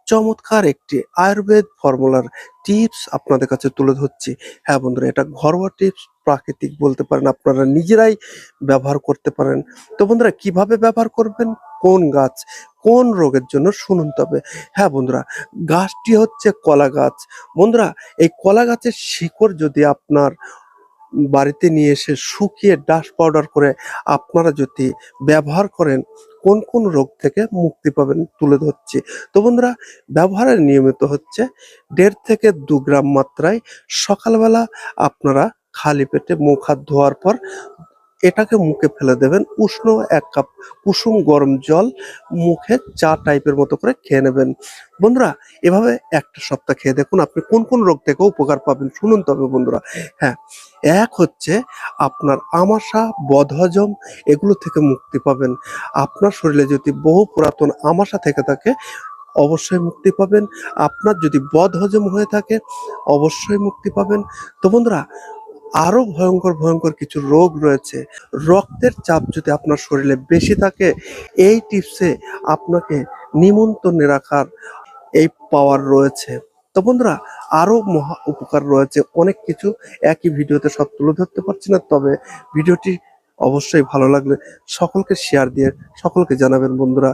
চমৎকার একটি আয়ুর্বেদ ফর্মুলার টিপস আপনাদের কাছে তুলে ধরছি। হ্যাঁ বন্ধুরা, এটা ঘরোয়া টিপস, প্রাকৃতিক বলতে পারেন, আপনারা নিজেরাই ব্যবহার করতে পারেন। তো বন্ধুরা, কিভাবে ব্যবহার করবেন, কোন গাছ কোন রোগের জন্য শুনুন তবে। হ্যাঁ বন্ধুরা, গাছটি হচ্ছে কলা গাছ। বন্ধুরা, এই কলা গাছের শিকড় যদি আপনার বাড়িতে নিয়ে এসে শুকিয়ে ডাস্ট পাউডার করে আপনারা যদি ব্যবহার করেন, কোন কোন রোগ থেকে মুক্তি পাবেন তুলে ধরছি। তো বন্ধুরা, ব্যবহারের নিয়মিত হচ্ছে ১.৫ থেকে ২ গ্রাম মাত্রায় সকালবেলা আপনারা খালি পেটে মুখ হাত ধোয়ার পর এটাকে মুখে ফেলে দেবেন। উষ্ণ ১ কাপ কুসুম গরম জল মুখে চা টাইপের মতো করে খেয়ে নেবেন। বন্ধুরা, এভাবে ১ টা সপ্তাহ খেয়ে দেখুন আপনি কোন কোন রোগ থেকে উপকার পাবেন। শুনুন তবে বন্ধুরা। হ্যাঁ, এক হচ্ছে আপনার আমাশা, বদহজম এগুলো থেকে মুক্তি পাবেন। আপনার শরীরে যদি বহু পুরাতন আমাশা থেকে থাকে অবশ্যই মুক্তি পাবেন। আপনার যদি বদহজম হয়ে থাকে অবশ্যই মুক্তি পাবেন। তো বন্ধুরা, আরো ভয়ঙ্কর ভয়ঙ্কর কিছু রোগ রয়েছে। রক্তের চাপ যদি আপনার শরীরে বেশি থাকে, এই টিপসে আপনাকে নিমন্ত্রণে রাখার এই পাওয়ার রয়েছে। তো বন্ধুরা, আরো মহা উপকার রয়েছে অনেক কিছু, একই ভিডিওতে সব তুলে ধরতে পারছি না। তবে ভিডিওটি অবশ্যই ভালো লাগলে সকলকে শেয়ার দিয়ে সকলকে জানাবেন বন্ধুরা।